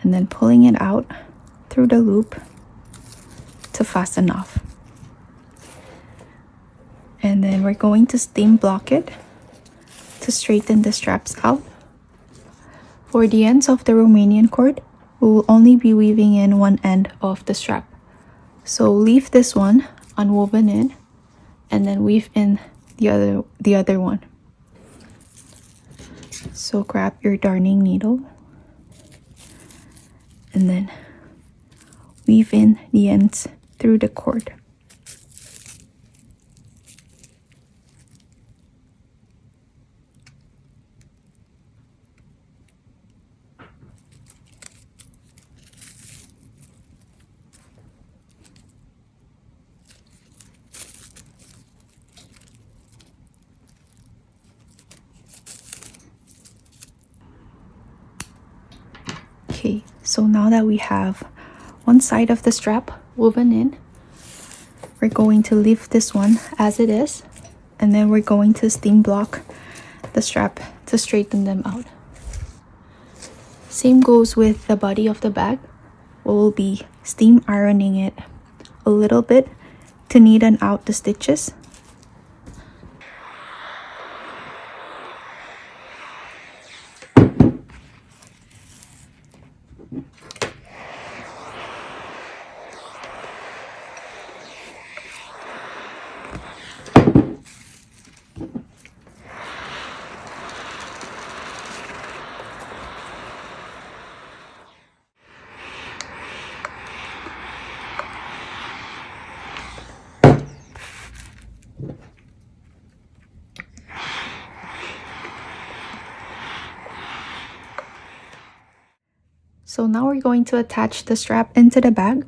Speaker 1: and then pulling it out through the loop to fasten off. And then we're going to steam block it to straighten the straps out. For the ends of the Romanian cord, we will only be weaving in one end of the strap. So leave this one unwoven in and then weave in the other one. So grab your darning needle and then weave in the ends through the cord. So now that we have one side of the strap woven in, we're going to leave this one as it is, and then we're going to steam block the strap to straighten them out. Same goes with the body of the bag. We'll be steam ironing it a little bit to neaten out the stitches. So now we're going to attach the strap into the bag,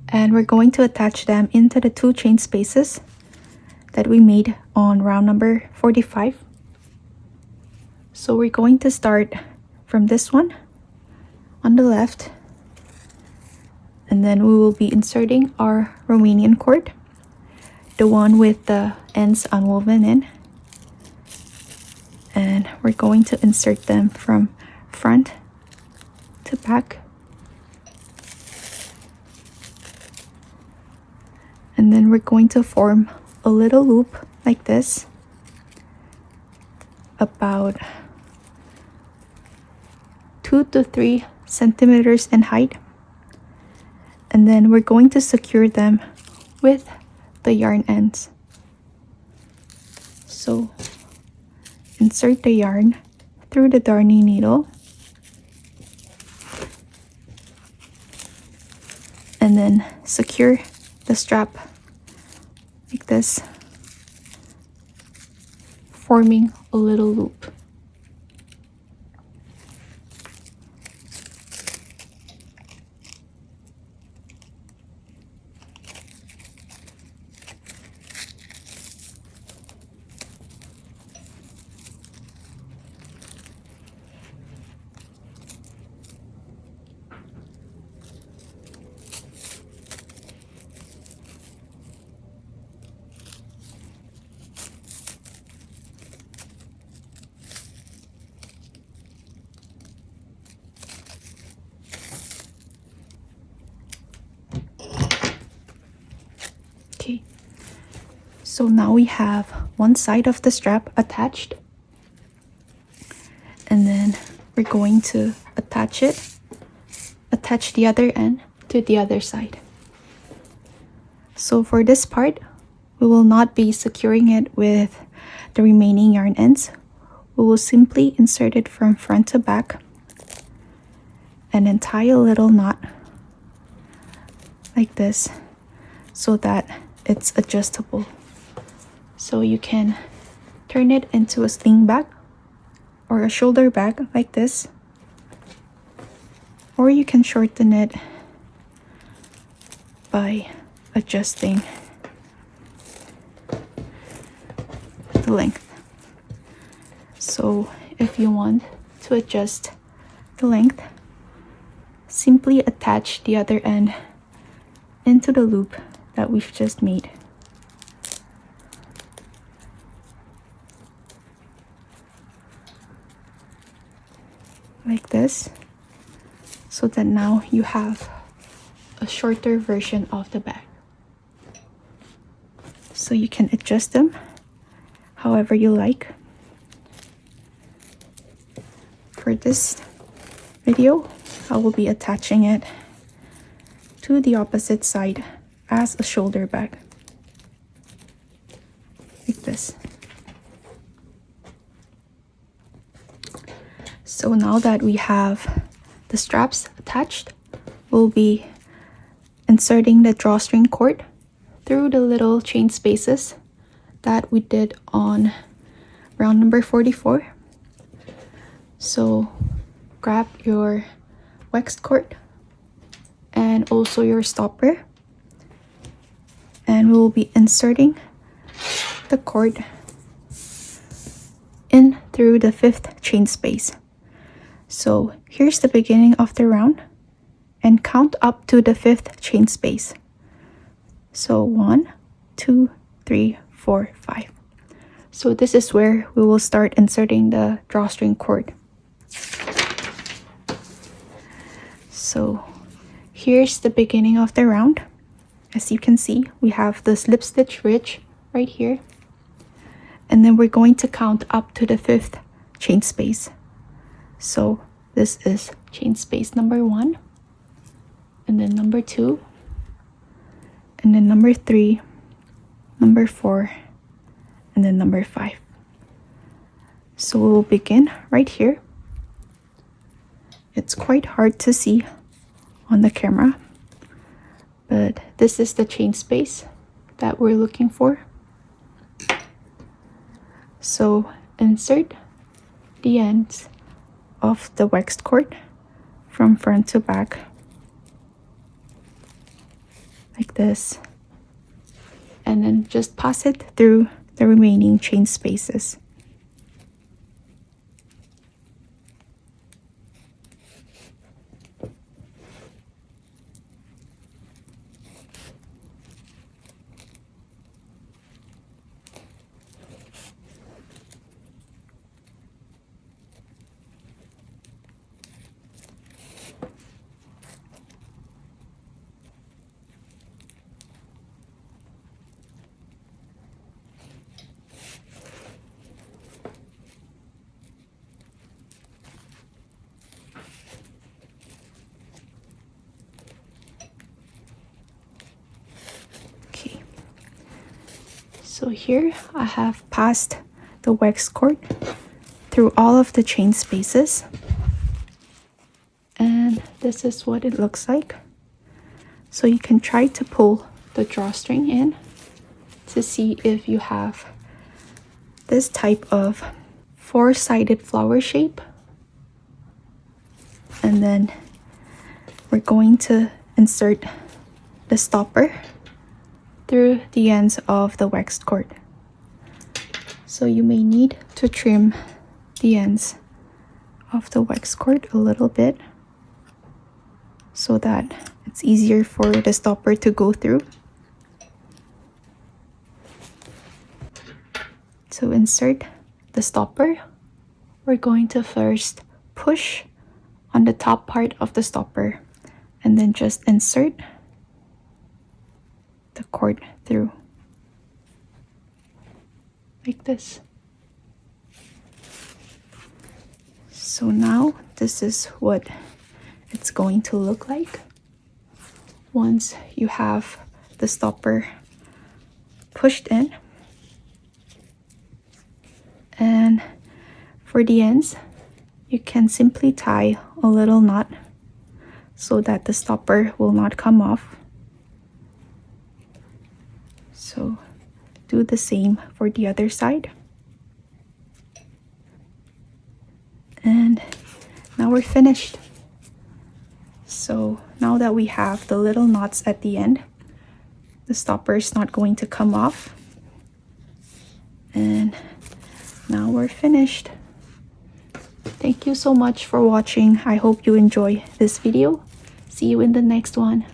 Speaker 1: and we're going to attach them into the 2 chain spaces that we made on round number 45. So we're going to start from this one on the left, and then we will be inserting our Romanian cord, the one with the ends unwoven in, and we're going to insert them from front to back, and then we're going to form a little loop like this, about 2 to 3 centimeters in height, and then we're going to secure them with the yarn ends. So insert the yarn through the darning needle, and then secure the strap like this, forming a little loop. Okay, so now we have one side of the strap attached, and then we're going to attach the other end to the other side. So for this part, we will not be securing it with the remaining yarn ends. We will simply insert it from front to back and then tie a little knot like this so that it's adjustable. So you can turn it into a sling bag or a shoulder bag like this, or you can shorten it by adjusting the length. So if you want to adjust the length, simply attach the other end into the loop that we've just made. Like this, so that now you have a shorter version of the bag. So you can adjust them however you like. For this video, I will be attaching it to the opposite side as a shoulder bag, like this. So now that we have the straps attached, we'll be inserting the drawstring cord through the little chain spaces that we did on round number 44. So grab your waxed cord and also your stopper, and we'll be inserting the cord in through the 5th chain space. So here's the beginning of the round, and count up to the 5th chain space. So 1, 2, 3, 4, 5. So this is where we will start inserting the drawstring cord. So here's the beginning of the round. As you can see, we have the slip stitch ridge right here. And then we're going to count up to the 5th chain space. So this is chain space number 1, and then number 2, and then number 3, number 4, and then number 5. So we'll begin right here. It's quite hard to see on the camera, but this is the chain space that we're looking for. So insert the ends of the waxed cord from front to back like this, and then just pass it through the remaining chain spaces. So here I have passed the wax cord through all of the chain spaces, and this is what it looks like. So you can try to pull the drawstring in to see if you have this type of 4-sided flower shape, and then we're going to insert the stopper through the ends of the waxed cord. So you may need to trim the ends of the wax cord a little bit so that it's easier for the stopper to go through. To insert the stopper, we're going to first push on the top part of the stopper and then just insert the cord through like this. So now this is what it's going to look like once you have the stopper pushed in. And for the ends, you can simply tie a little knot so that the stopper will not come off. So do the same for the other side. And now we're finished. So now that we have the little knots at the end, the stopper is not going to come off. And now we're finished. Thank you so much for watching. I hope you enjoy this video. See you in the next one.